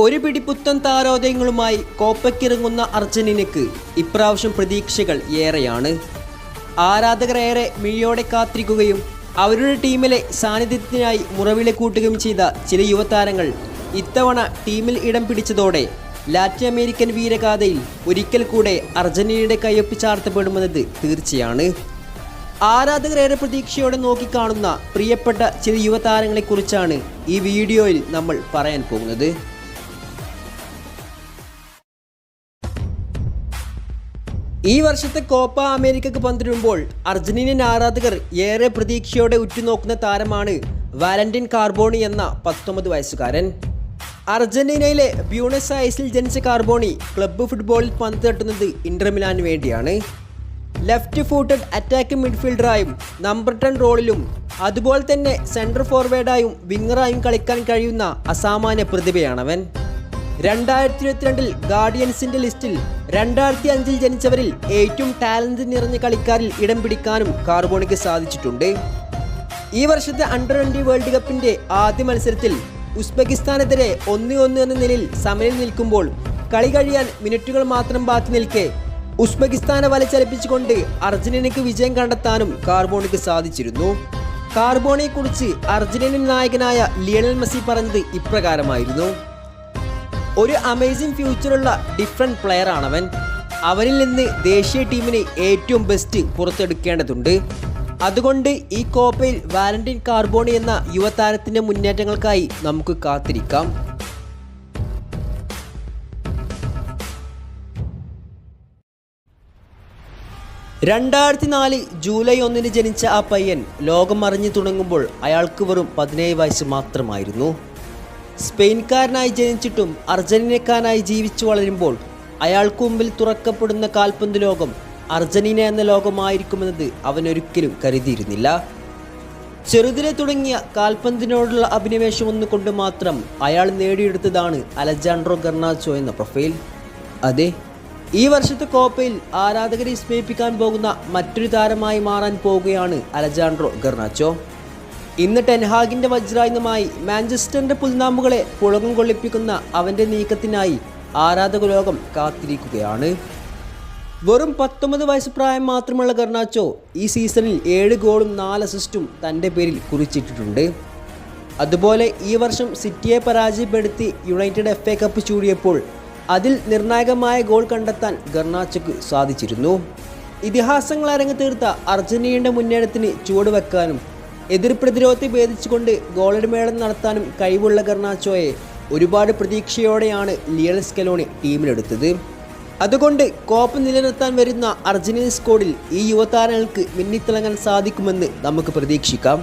ഒരു പിടി പുത്തൻ താരോദയങ്ങളുമായി കോപ്പയ്ക്കിറങ്ങുന്ന അർജന്റീനയ്ക്ക് ഇപ്രാവശ്യം പ്രതീക്ഷകൾ ഏറെയാണ്. ആരാധകരേറെ മിഴിയോടെ കാത്തിരിക്കുകയും അവരുടെ ടീമിലെ സാന്നിധ്യത്തിനായി മുറവിളി കൂട്ടുകയും ചെയ്ത ചില യുവതാരങ്ങൾ ഇത്തവണ ടീമിൽ ഇടം പിടിച്ചതോടെ ലാറ്റിൻ അമേരിക്കൻ വീരഗാഥയിൽ ഒരിക്കൽ കൂടെ അർജന്റീനയുടെ കയ്യൊപ്പ് ചാർത്തപ്പെടുമെന്നത് തീർച്ചയാണ്. ആരാധകരേറെ പ്രതീക്ഷയോടെ നോക്കിക്കാണുന്ന പ്രിയപ്പെട്ട ചില യുവതാരങ്ങളെക്കുറിച്ചാണ് ഈ വീഡിയോയിൽ നമ്മൾ പറയാൻ പോകുന്നത്. ഈ വർഷത്തെ കോപ്പ അമേരിക്കക്ക് പന്തിടുമ്പോൾ അർജന്റീനൻ ആരാധകർ ഏറെ പ്രതീക്ഷയോടെ ഉറ്റുനോക്കുന്ന താരമാണ് വാലന്റിൻ കാർബോണി എന്ന 19 വയസ്സുകാരൻ. അർജന്റീനയിലെ ബ്യൂണസ് ഐസിൽ ജനിച്ച കാർബോണി ക്ലബ്ബ് ഫുട്ബോളിൽ പന്ത് തട്ടുന്നത് ഇന്റർ മിലാന് വേണ്ടിയാണ്. ലെഫ്റ്റ് ഫൂട്ടഡ് അറ്റാക്കിംഗ് മിഡ്ഫീൽഡറായും നമ്പർ 10 റോളിലും അതുപോലെ തന്നെ സെൻട്രൽ ഫോർവേഡായും വിങ്ങറായും കളിക്കാൻ കഴിയുന്ന അസാമാന്യ പ്രതിഭയാണവൻ. 2022 ഗാർഡിയൻസിന്റെ ലിസ്റ്റിൽ 2005 ജനിച്ചവരിൽ ഏറ്റവും ടാലന്റ് നിറഞ്ഞ കളിക്കാരിൽ ഇടം പിടിക്കാനും കാർബോണിക്ക് സാധിച്ചിട്ടുണ്ട്. ഈ വർഷത്തെ അണ്ടർ 20 വേൾഡ് കപ്പിന്റെ ആദ്യ മത്സരത്തിൽ ഉസ്ബെക്കിസ്ഥാനെതിരെ 1-1 എന്ന നിലയിൽ സമനിൽ നിൽക്കുമ്പോൾ കളി കഴിയാൻ മിനിറ്റുകൾ മാത്രം ബാക്കി നിൽക്കെ ഉസ്ബെക്കിസ്ഥാനെ വലിച്ചലപ്പിച്ചുകൊണ്ട് അർജന്റീനയ്ക്ക് വിജയം കണ്ടെത്താനും കാർബോണിക്ക് സാധിച്ചിരുന്നു. കാർബോണിയെക്കുറിച്ച് അർജന്റീനൻ നായകനായ ലിയണൽ മെസ്സി പറഞ്ഞത് ഇപ്രകാരമായിരുന്നു: ഒരു അമേസിംഗ് ഫ്യൂച്ചറുള്ള ഡിഫറെൻറ്റ് പ്ലെയർ ആണവൻ. അവനിൽ നിന്ന് ദേശീയ ടീമിന് ഏറ്റവും ബെസ്റ്റ് പുറത്തെടുക്കേണ്ടതുണ്ട്. അതുകൊണ്ട് ഈ കോപ്പയിൽ വാലന്റിൻ കാർബോണി എന്ന യുവതാരത്തിൻ്റെ മുന്നേറ്റങ്ങൾക്കായി നമുക്ക് കാത്തിരിക്കാം. ജൂലൈ 1 ജനിച്ച ആ പയ്യൻ ലോകം അറിഞ്ഞു തുടങ്ങുമ്പോൾ അയാൾക്ക് വെറും 17 വയസ്സ് മാത്രമായിരുന്നു. സ്പെയിൻകാരനായി ജനിച്ചിട്ടും അർജന്റീനക്കാരനായി ജീവിച്ചു വളരുമ്പോൾ അയാൾക്ക് മുമ്പിൽ തുറക്കപ്പെടുന്ന കാൽപന്ത് ലോകം അർജന്റീന എന്ന ലോകമായിരിക്കുമെന്നത് അവനൊരിക്കലും കരുതിയിരുന്നില്ല. ചെറുതിലെ തുടങ്ങിയ കാൽപന്തിനോടുള്ള അഭിനിവേശം ഒന്നുകൊണ്ട് മാത്രം അയാൾ നേടിയെടുത്തതാണ് അലജാൻഡ്രോ ഗർനാച്ചോ എന്ന പ്രൊഫൈൽ. അതെ, ഈ വർഷത്തെ കോപ്പയിൽ ആരാധകരെ വിസ്മയിപ്പിക്കാൻ പോകുന്ന മറ്റൊരു താരമായി മാറാൻ പോവുകയാണ് അലജാൻഡ്രോ ഗർനാച്ചോ. ഇന്ന് ടെൻഹാഗിൻ്റെ വജ്രായുധമായി മാഞ്ചസ്റ്ററിൻ്റെ പുൽനാമ്പുകളെ പുളകം കൊള്ളിപ്പിക്കുന്ന അവൻ്റെ നീക്കത്തിനായി ആരാധക ലോകം കാത്തിരിക്കുകയാണ്. വെറും 19 വയസ്സ് പ്രായം മാത്രമുള്ള ഗർനാച്ചോ ഈ സീസണിൽ 7 ഗോളും 4 അസിസ്റ്റും തൻ്റെ പേരിൽ കുറിച്ചിട്ടിട്ടുണ്ട്. അതുപോലെ ഈ വർഷം സിറ്റിയെ പരാജയപ്പെടുത്തി യുണൈറ്റഡ് FA കപ്പ് ചൂടിയപ്പോൾ അതിൽ നിർണായകമായ ഗോൾ കണ്ടെത്താൻ ഗർനാച്ചോക്ക് സാധിച്ചിരുന്നു. ഇതിഹാസങ്ങൾ അരങ്ങ് അർജന്റീനയുടെ മുന്നേറ്റത്തിന് ചുവടുവെക്കാനും എതിർ പ്രതിരോധത്തെ ഭേദിച്ചുകൊണ്ട് ഗോളടിമേളം നടത്താനും കഴിവുള്ള ഗർനാച്ചോയെ ഒരുപാട് പ്രതീക്ഷയോടെയാണ് ലിയണൽ സ്കലോണി ടീമിലെടുത്തത്. അതുകൊണ്ട് കോപ്പ നിലനിർത്താൻ വരുന്ന അർജന്റീന സ്ക്വാഡിൽ ഈ യുവതാരങ്ങൾക്ക് മിന്നിത്തിളങ്ങാൻ സാധിക്കുമെന്ന് നമുക്ക് പ്രതീക്ഷിക്കാം.